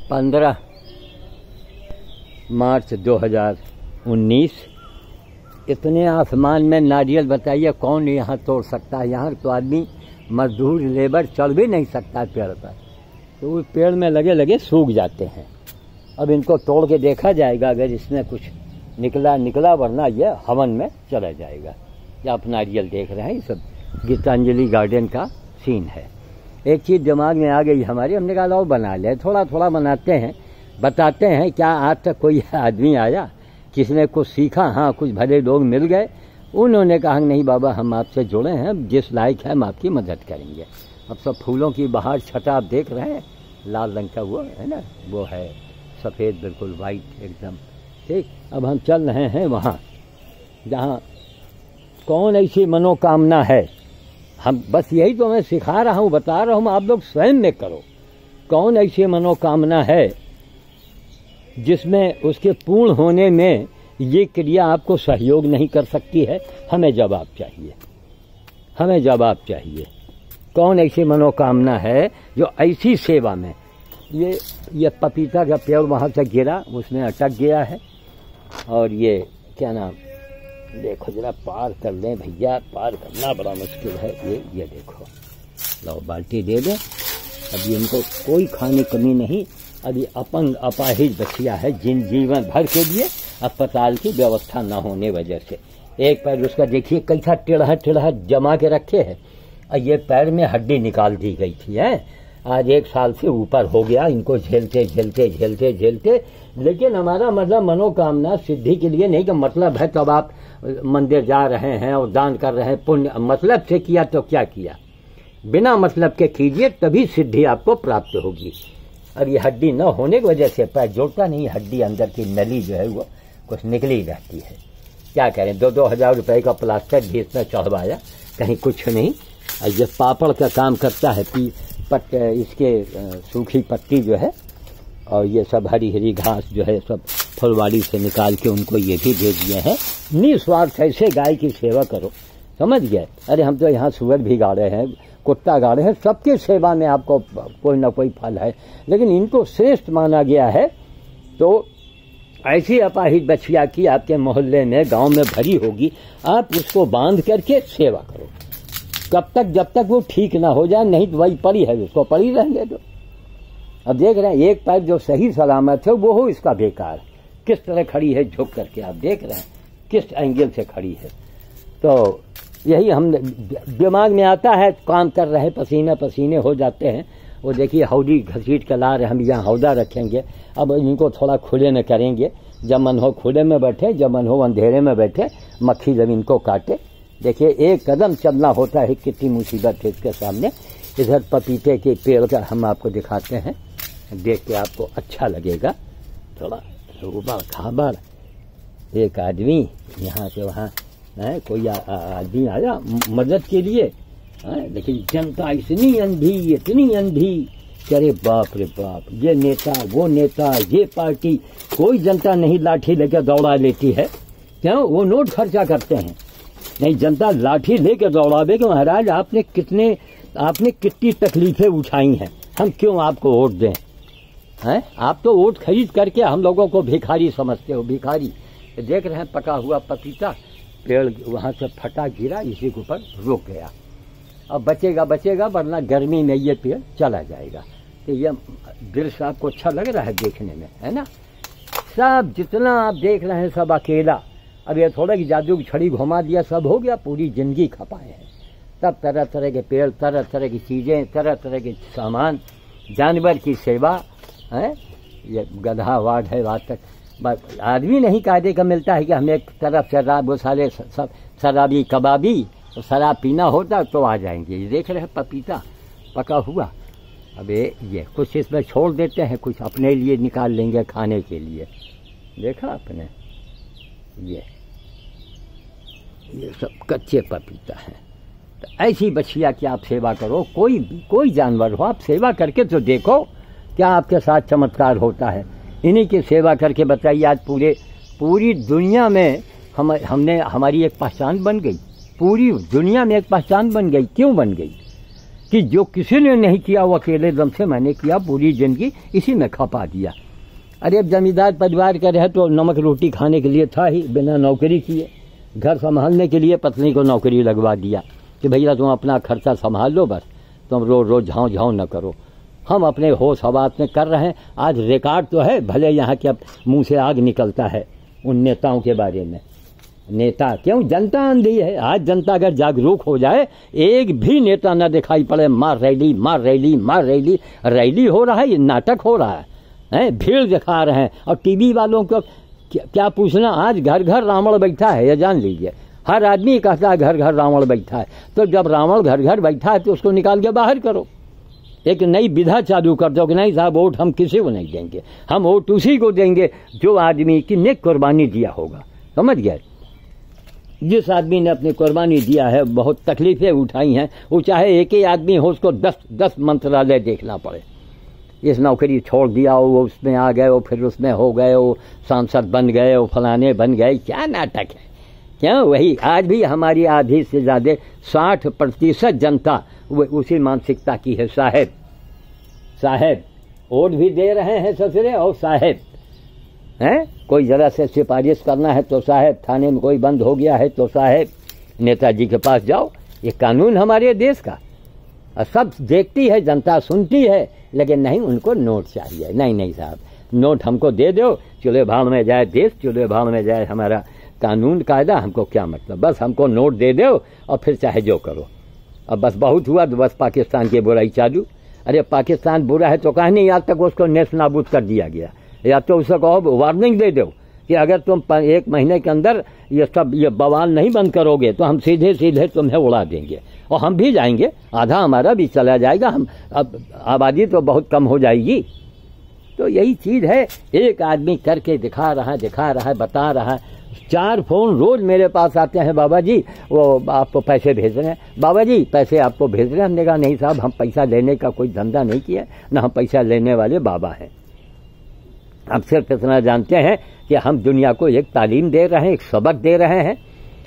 15 मार्च 2019। इतने आसमान में नारियल, बताइए कौन यहाँ तोड़ सकता है? यहाँ तो आदमी मजदूर लेबर चल भी नहीं सकता पेड़ पर, तो उस पेड़ में लगे लगे सूख जाते हैं। अब इनको तोड़ के देखा जाएगा, अगर इसमें कुछ निकला, वरना ये हवन में चला जाएगा। या आप नारियल देख रहे हैं, ये सब गीतांजलि गार्डन का सीन है। एक चीज़ दिमाग में आ गई हमारी, हमने कहा लो बना ले, थोड़ा थोड़ा बनाते हैं, बताते हैं। क्या आज तक कोई आदमी आया किसने कुछ सीखा? हाँ, कुछ भले लोग मिल गए, उन्होंने कहा नहीं बाबा हम आपसे जुड़े हैं, जिस लायक है हम आपकी मदद करेंगे। अब सब फूलों की बहार छटा आप देख रहे हैं, लाल रंग का वो है ना, वो है सफ़ेद, बिल्कुल वाइट एकदम। ठीक, अब हम चल रहे हैं वहाँ जहाँ कौन ऐसी मनोकामना है। हम बस यही तो मैं सिखा रहा हूँ, बता रहा हूँ, आप लोग स्वयं में करो। कौन ऐसी मनोकामना है जिसमें उसके पूर्ण होने में ये क्रिया आपको सहयोग नहीं कर सकती है? हमें जवाब चाहिए, हमें जवाब चाहिए। कौन ऐसी मनोकामना है जो ऐसी सेवा में, ये पपीता का पेड़ वहाँ से गिरा, उसमें अटक गया है। और ये क्या नाम, देखो जरा पार कर लें भैया, पार करना बड़ा मुश्किल है। ये देखो, लो बाल्टी दे दें। अभी इनको कोई खाने कमी नहीं। अभी अपंग अपाहिज बच्चिया है, जिन जीवन भर के लिए अस्पताल की व्यवस्था न होने वजह से एक पैर उसका देखिए कैसा टेढ़ा जमा के रखे है, और ये पैर में हड्डी निकाल दी गई थी है। आज 1 साल से ऊपर हो गया इनको झेलते। लेकिन हमारा मतलब मनोकामना सिद्धि के लिए नहीं, कि मतलब है तब आप मंदिर जा रहे हैं और दान कर रहे हैं, पुण्य मतलब से किया तो क्या किया, बिना मतलब के कीजिए तभी सिद्धि आपको प्राप्त होगी। अब ये हड्डी न होने की वजह से पैर जोड़ता नहीं, हड्डी अंदर की नली जो है वो कुछ निकली रहती है। क्या करें, 2-2 हज़ार रुपए का प्लास्टर भी इसमें चढ़वाया, कहीं कुछ नहीं। और ये पापड़ का काम करता है, इसके सूखी पत्ती जो है और ये सब हरी घास जो है सब फुलवाड़ी से निकाल के उनको ये भी दे दिए हैं। निस्वार्थ ऐसे गाय की सेवा करो, समझ गए? अरे हम तो यहाँ सुअर भी गाड़े हैं, कुत्ता गाड़े हैं, सबके सेवा में आपको कोई ना कोई फल है, लेकिन इनको श्रेष्ठ माना गया है। तो ऐसी अपाहिज बछिया की आपके मोहल्ले में, गांव में भरी होगी, आप उसको बांध करके सेवा करो कब तक, जब तक वो ठीक ना हो जाए। नहीं तो वही पड़ी है, उसको पड़ी रहने दो। अब देख रहे हैं एक पैर जो सही सलामत है वो हो इसका बेकार, किस तरह खड़ी है झुक करके, आप देख रहे हैं किस एंगल से खड़ी है। तो यही हम दिमाग में आता है, काम कर रहे पसीने हो जाते हैं। वो देखिए हौदी घसीट कर ला रहे, हम यहाँ हौदा रखेंगे। अब इनको थोड़ा खुले में करेंगे, जब मन हो खुले में बैठे, जब मन हो अंधेरे में बैठे, मक्खी जमीन को काटे। देखिए 1 कदम चलना होता है, कितनी मुसीबत है इसके सामने। इधर पपीते के पेड़ का हम आपको दिखाते हैं, देख के आपको अच्छा लगेगा। थोड़ा उबड़ खाबड़ एक आदमी यहाँ से वहाँ है, कोई आदमी आया मदद के लिए, लेकिन जनता इतनी अंधी कि अरे बाप रे बाप, ये नेता वो नेता, ये पार्टी, कोई जनता नहीं लाठी लेकर दौड़ा लेती है। क्यों? वो नोट खर्चा करते हैं। नहीं, जनता लाठी लेकर दौड़ावे कि महाराज आपने कितनी तकलीफें उठाई हैं, हम क्यों आपको वोट दें? हैं? आप तो वोट खरीद करके हम लोगों को भिखारी समझते हो, भिखारी। देख रहे हैं पका हुआ पपीता, पेड़ वहाँ से फटा गिरा, इसी के ऊपर रुक गया। अब बचेगा, वरना गर्मी में ये पेड़ चला जाएगा। तो ये दृश्य आपको अच्छा लग रहा है देखने में, है ना? सब जितना आप देख रहे हैं सब अकेला। अब ये थोड़ा की जादू की छड़ी घुमा दिया, सब हो गया, पूरी जिंदगी खपाए हैं। तब तरह तरह के पेड़, तरह तरह की चीज़ें, तरह तरह के सामान, जानवर की सेवा है। ये गधा वार्ड है, आज तक आदमी नहीं कायदे का मिलता है कि हमें एक तरफ शराब, वो साले शराबी कबाबी, तो शराब पीना होता तो आ जाएंगे। ये देख रहे हैं पपीता पका हुआ। अब ये कुछ इसमें छोड़ देते हैं, कुछ अपने लिए निकाल लेंगे खाने के लिए। देखा आपने, ये सब कच्चे पपीता हैं। तो ऐसी बछिया की आप सेवा करो, कोई जानवर हो, आप सेवा करके तो देखो क्या आपके साथ चमत्कार होता है। इन्हीं की सेवा करके बताइए, आज पूरी दुनिया में हमारी एक पहचान बन गई। पूरी दुनिया में एक पहचान बन गई। क्यों बन गई? कि जो किसी ने नहीं किया वो अकेले दम से मैंने किया, पूरी जिंदगी इसी में खपा दिया। अरे अब जमींदार परिवार का रहे तो नमक रोटी खाने के लिए था ही, बिना नौकरी किए। घर संभालने के लिए पत्नी को नौकरी लगवा दिया कि भैया तुम अपना खर्चा संभाल लो, बस तुम रोज रोज झाँव झाँव न करो। हम अपने होश हवास में कर रहे हैं। आज रिकॉर्ड तो है, भले यहाँ के अब मुंह से आग निकलता है उन नेताओं के बारे में। नेता क्यों, जनता अंधी है। आज जनता अगर जागरूक हो जाए, एक भी नेता न दिखाई पड़े, मार रैली मार रैली मार रैली। रैली हो रहा है, ये नाटक हो रहा है, भीड़ दिखा रहे हैं। और टीवी वालों को क्या पूछना, आज घर घर रावण बैठा है, ये जान लीजिए। हर आदमी कहता है घर घर रावण बैठा है। तो जब रावण घर घर बैठा है तो उसको निकाल के बाहर करो, एक नई विधा चालू कर दो कि नहीं साहब वोट हम किसी को नहीं देंगे, हम वोट उसी को देंगे जो आदमी की नेक कुर्बानी दिया होगा। समझ गए, जिस आदमी ने अपनी कुर्बानी दिया है, बहुत तकलीफें उठाई हैं, वो चाहे एक ही आदमी हो, उसको 10 मंत्रालय देखना पड़े। इस नौकरी छोड़ दिया हो, वो उसमें आ गए, वो फिर उसमें हो गए, वो सांसद बन गए, वो फलाने बन गए। क्या नाटक है, क्या वही। आज भी हमारी आधी से ज्यादा 60% जनता उसी मानसिकता की है। साहेब साहेब वोट भी दे रहे हैं ससुरे, और साहेब हैं, कोई जरा से सिफारिश करना है तो साहेब, थाने में कोई बंद हो गया है तो साहेब, नेताजी के पास जाओ। ये कानून हमारे देश का, और सब देखती है जनता, सुनती है, लेकिन नहीं, उनको नोट चाहिए। नहीं नहीं साहब, नोट हमको दे दो, चूल्हे भाड़ में जाए देश, चूल्हे भाड़ में जाए हमारा कानून कायदा, हमको क्या मतलब, बस हमको नोट दे दो और फिर चाहे जो करो। अब बस बहुत हुआ तो बस पाकिस्तान की बुराई चालू। अरे पाकिस्तान बुरा है तो कहा नहीं, आज तक उसको नेस्त नाबूद कर दिया गया। या तो उसको कहो, वार्निंग दे दो कि अगर तुम 1 महीने के अंदर ये बवाल नहीं बंद करोगे तो हम सीधे सीधे तुम्हें उड़ा देंगे, और हम भी जाएंगे, आधा हमारा भी चला जाएगा, हम अब आबादी तो बहुत कम हो जाएगी। तो यही चीज है, एक आदमी करके दिखा रहा है, बता रहा है। 4 फोन रोज मेरे पास आते हैं, बाबा जी वो आपको पैसे भेज रहे हैं, बाबा जी पैसे आपको भेज रहे हैं। हमने कहा नहीं साहब, हम पैसा लेने का कोई धंधा नहीं किया, न हम पैसा लेने वाले बाबा हैं। हम सिर्फ इतना जानते हैं कि हम दुनिया को एक तालीम दे रहे हैं, एक सबक दे रहे हैं।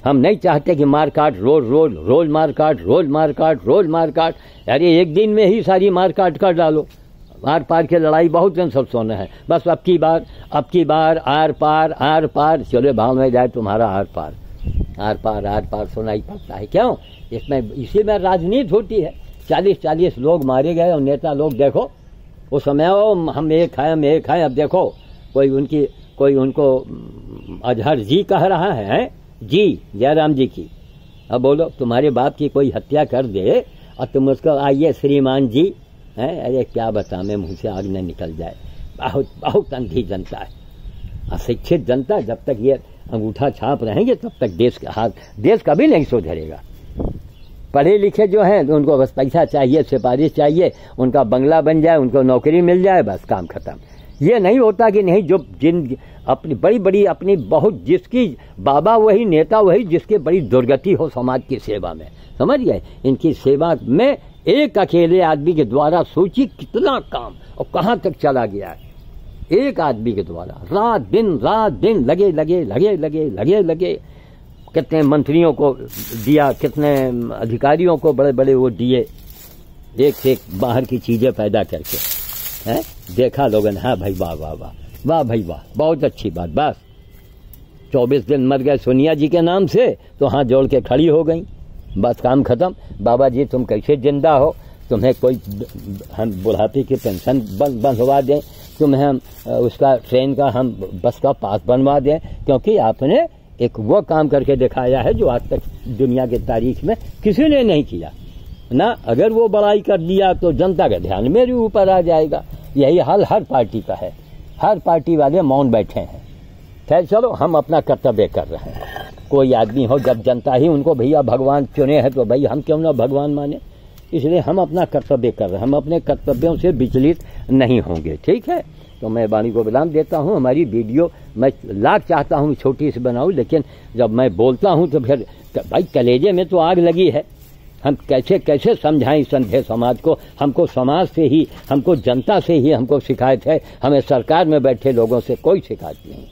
हम नहीं चाहते कि मार काट, रोज मार काट। अरे एक दिन में ही सारी मार काट कर डालो। आर पार की लड़ाई बहुत दिन सब सोना है, बस अब की बार आर पार चले भाव में जाए तुम्हारा आर पार सुनाई पड़ता है। क्यों, इसमें इसी में राजनीति होती है। 40 लोग मारे गए, और नेता लोग देखो उस समय हम एक खाए। अब देखो कोई उनको अजहर जी कह रहा है, जी जयराम जी की। अब बोलो, तुम्हारे बाप की कोई हत्या कर दे और तुम उसको आइए श्रीमान जी हैं, अरे क्या बता, मैं मुंह से आग न निकल जाए। बहुत अंधी जनता है, अशिक्षित जनता। जब तक ये अंगूठा छाप रहेंगे तब तक देश कभी नहीं सुधरेगा। पढ़े लिखे जो हैं तो उनको बस पैसा चाहिए, सिफारिश चाहिए, उनका बंगला बन जाए, उनको नौकरी मिल जाए, बस काम खत्म। ये नहीं होता कि नहीं, जो जिन अपनी बड़ी अपनी बहुत, जिसकी बाबा वही, नेता वही, जिसकी बड़ी दुर्गति हो समाज की सेवा में। समझ गए, इनकी सेवा में एक अकेले आदमी के द्वारा सोची कितना काम और कहां तक चला गया है। एक आदमी के द्वारा रात दिन लगे। कितने मंत्रियों को दिया, कितने अधिकारियों को बड़े बड़े वो दिए, एक से एक बाहर की चीजें पैदा करके। हैं, देखा लोगों ने, हाँ भाई वाह भाई वाह, बहुत अच्छी बात। बस 24 दिन मर गए सोनिया जी के नाम से, तो हाथ जोड़ के खड़ी हो गई, बस काम खत्म। बाबा जी तुम कैसे जिंदा हो, तुम्हें कोई हम बुढ़ापे की पेंशन बंधवा दें, तुम्हें हम उसका ट्रेन का, हम बस का पास बनवा दें, क्योंकि आपने एक वो काम करके दिखाया है जो आज तक दुनिया के तारीख में किसी ने नहीं किया ना। अगर वो बड़ाई कर दिया तो जनता का ध्यान मेरे ऊपर आ जाएगा। यही हाल हर पार्टी का है, हर पार्टी वाले मौन बैठे हैं। खैर चलो, हम अपना कर्तव्य कर रहे हैं। कोई आदमी हो, जब जनता ही उनको भैया भगवान चुने हैं तो भाई हम क्यों ना भगवान माने। इसलिए हम अपना कर्तव्य कर रहे हैं, हम अपने कर्तव्यों से विचलित नहीं होंगे। ठीक है, तो मैं वाणी को विराम देता हूँ। हमारी वीडियो मैं लाख चाहता हूँ छोटी सी बनाऊँ, लेकिन जब मैं बोलता हूँ तो फिर भाई कलेजे में तो आग लगी है। हम कैसे समझाएं संधे समाज को। हमको समाज से ही, हमको जनता से ही हमको शिकायत है, हमें सरकार में बैठे लोगों से कोई शिकायत नहीं।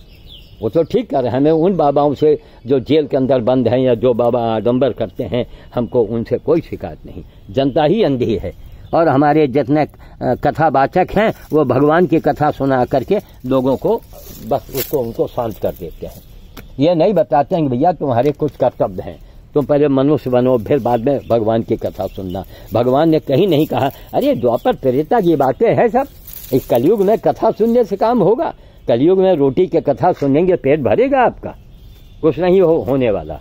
वो तो ठीक कर रहे हैं। हमें उन बाबाओं से जो जेल के अंदर बंद हैं या जो बाबा आडंबर करते हैं, हमको उनसे कोई शिकायत नहीं। जनता ही अंधी है और हमारे जितने कथावाचक हैं वो भगवान की कथा सुना करके लोगों को बस उसको उनको शांत कर देते हैं। ये नहीं बताते हैं कि भैया तुम्हारे कुछ कर्तव्य हैं, तुम पहले मनुष्य बनो फिर बाद में भगवान की कथा सुनना। भगवान ने कहीं नहीं कहा अरे द्वापर त्रेता की बातें हैं सब, इस कलयुग में कथा सुनने से काम होगा? कलयुग में रोटी की कथा सुनेंगे पेट भरेगा आपका? कुछ नहीं होने वाला।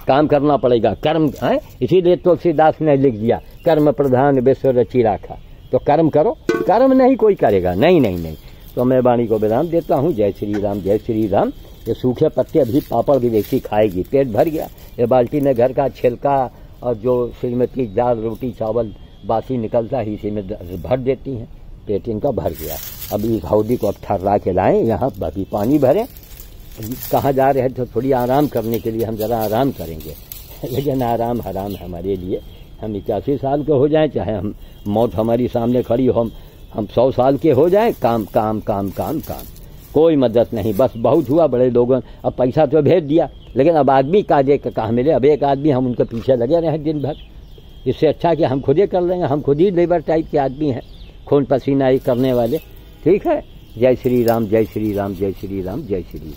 काम करना पड़ेगा, कर्म है। इसीलिए तुलसीदास ने लिख दिया कर्म प्रधान विश्व रची राखा। तो कर्म करो, कर्म नहीं कोई करेगा। नहीं नहीं नहीं। तो मैं वाणी को विराम देता हूँ। जय श्री राम, जय श्री राम। ये सूखे पत्ते अभी पापड़ की व्यक्ति खाएगी, पेट भर गया। ये बाल्टी में घर का छिलका और जो श्रीमती दाल रोटी चावल बासी निकलता है इसी में भर देती हैं, पेट इनका भर गया। अब इस हौदी को अब ठर्रा के लाएं, यहाँ अभी पानी भरें। कहाँ जा रहे हैं तो थोड़ी आराम करने के लिए हम जरा आराम करेंगे, लेकिन आराम हराम है हमारे लिए। हम 81 साल के हो जाएं, चाहे हम मौत हमारी सामने खड़ी हो, हम 100 साल के हो जाएं, काम काम काम काम काम, कोई मदद नहीं। बस बहुत हुआ बड़े लोगों, अब पैसा तो भेज दिया, लेकिन अब आदमी काजे का कहाँ मिले? अब एक आदमी हम उनके पीछे लगे रहे दिन भर। इससे अच्छा कि हम खुद ही कर लेंगे। हम खुद ही लेबर टाइप के आदमी हैं, खून पसीना ही करने वाले। ठीक है। जय श्री राम, जय श्री राम, जय श्री राम, जय श्री राम।